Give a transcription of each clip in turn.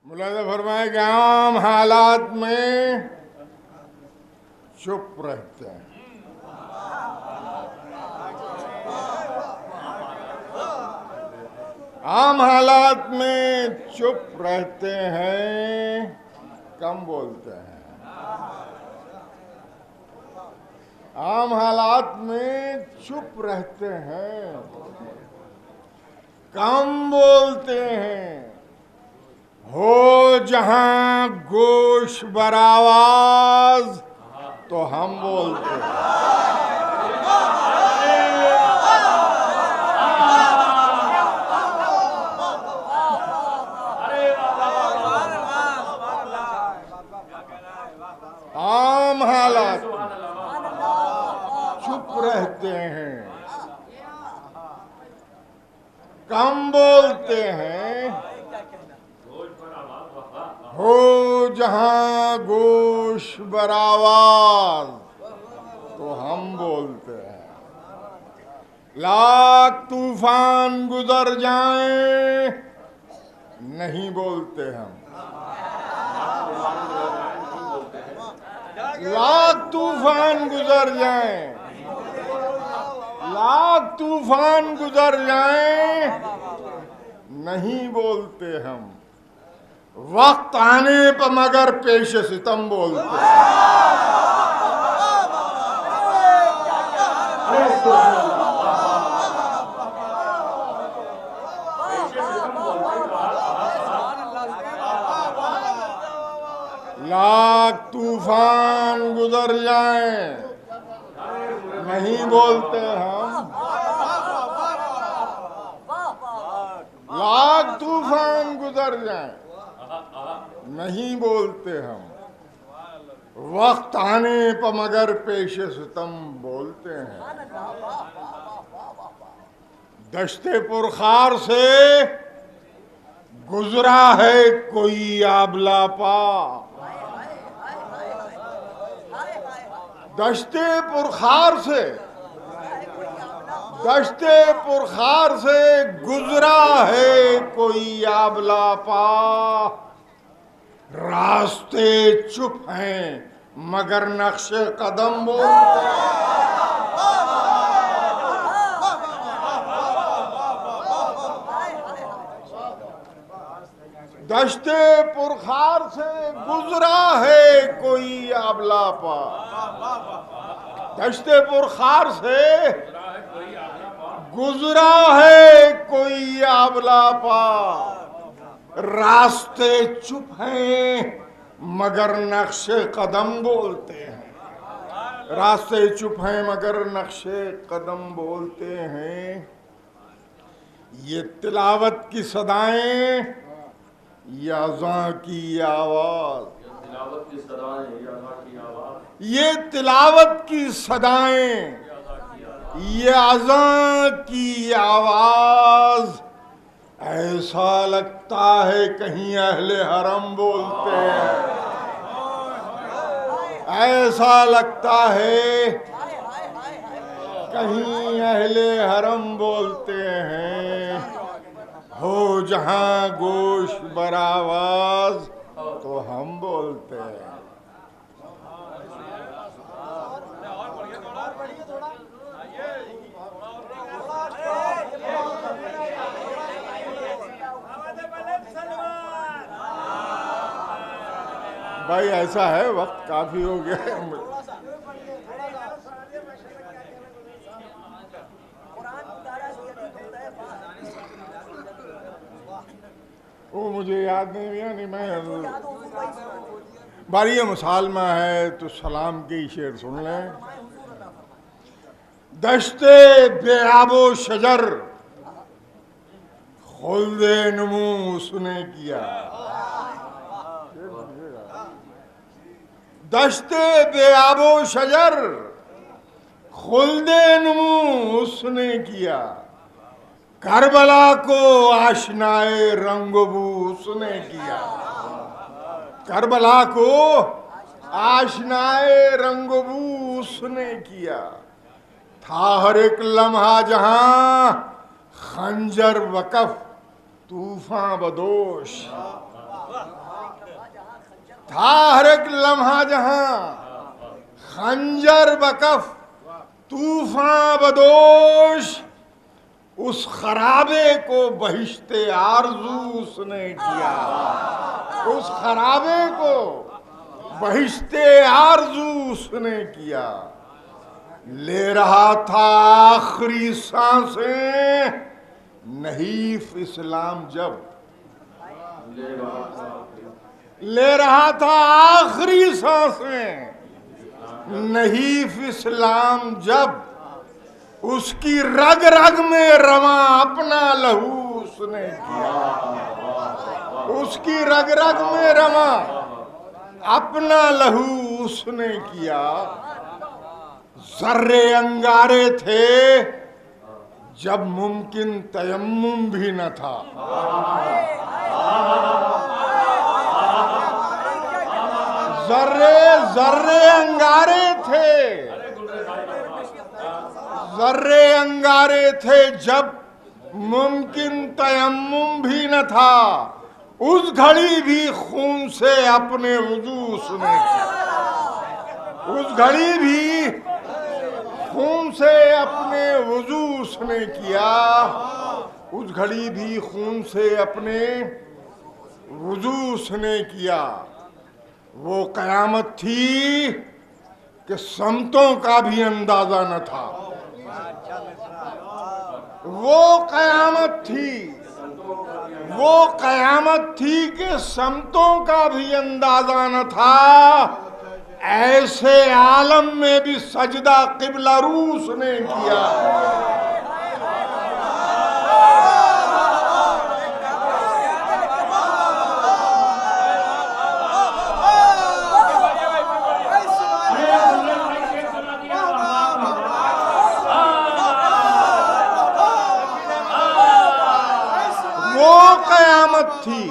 मुलाजा फरमाए कि आम हालात में चुप रहते हैं। आम हालात में चुप रहते हैं, कम बोलते हैं। आम हालात में चुप रहते हैं, कम बोलते हैं। हो जहां गोश बरावाज तो हम बोलते हैं। आम हालात चुप रहते हैं, कम बोलते हैं। हो जहां गोश बरावाज तो हम बोलते हैं। लाख तूफान गुजर जाएं नहीं बोलते हम। लाख तूफान गुजर जाएं, लाख तूफान गुजर जाएं नहीं बोलते हम। वक्त आने पर मगर पेश सितम बोलते हैं। लाख तूफान गुजर जाएं नहीं बोलते हम। लाख तूफान गुजर जाएं नहीं बोलते हम। वक्त आने पर मगर पेश सितम बोलते हैं। दश्ते पुरखार से गुजरा है कोई आबला पा। दश्ते पुरखार से, दश्ते पुरखार से गुजरा है कोई आबला पा। रास्ते चुप हैं मगर नक्शे कदम बोलते हैं। दश्ते पुरखार से गुजरा है कोई आबला पा। दश्ते पुरखार से गुजरा है कोई आबला पा। रास्ते चुप हैं मगर नक्शे कदम बोलते हैं। रास्ते चुप हैं मगर नक्शे कदम बोलते हैं। ये तिलावत की सदाएं, ये अज़ां की आवाज। ये तिलावत की सदाएं, ये अज़ां की आवाज। ऐसा लगता है कहीं अहले हरम बोलते हैं। ऐसा लगता है कहीं अहले हरम बोलते हैं। हो जहां गोश बरावाज तो हम बोलते हैं। भाई ऐसा है, वक्त काफी हो गया है। वो मुझे याद नहीं, यानी मैं बारी मुसालमा है तो सलाम के शेर सुन लें। दश्ते बेआबो शजर खुल्दे नमू उसने किया। दश्ते बेआबो शजर खुल्दे नमू उसने किया। करबला को आशनाए रंगबू उसने किया। करबला को आशनाए रंगबू उसने किया। था हर एक लम्हा जहां खंजर वकफ तूफान बदोश। था हर एक लम्हा जहां खंजर बकफ तूफान बदोश, उस खराबे को बहिश्ते आरज़ू उसने किया, उस खराबे को बहिश्ते आरज़ू उसने किया। ले रहा था आखिरी सांसें नहीफ इस्लाम जब, ले रहा था आखिरी सांसें नहीफ इस्लाम जब, उसकी रग रग में रवा अपना लहू उसने किया, उसकी रग रग में रवा अपना लहू उसने किया। जर्रे अंगारे थे जब मुमकिन तयम्मुम भी न था, जर्रे जर्रे अंगारे थे, जर्रे अंगारे थे जब मुमकिन तयम्मुम भी न था। उस घड़ी भी खून से अपने वुजू उसने किया, उस घड़ी भी खून से अपने वुजू उसने किया, उस घड़ी भी खून से अपने वुजू उसने किया। वो कयामत थी कि समतों का भी अंदाजा न था, वो कयामत थी, वो कयामत थी कि समतों का भी अंदाजा न था। ऐसे आलम में भी सजदा किबला रूस ने किया। वो कयामत थी,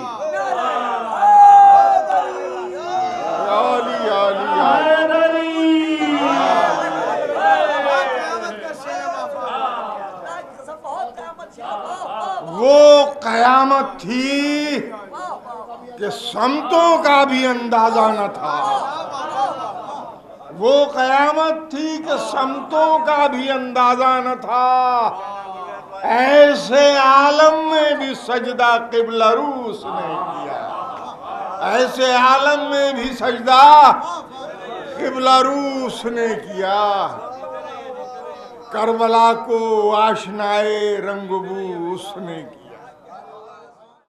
वो कयामत थी कि समतों का भी अंदाजा न था, वो कयामत थी कि समतों का भी अंदाजा न था। ऐसे आलम में भी सजदा किबला रूस ने किया, ऐसे आलम में भी सजदा किबला रूस ने किया। करबला को आशनाए रंगबू उसने किया।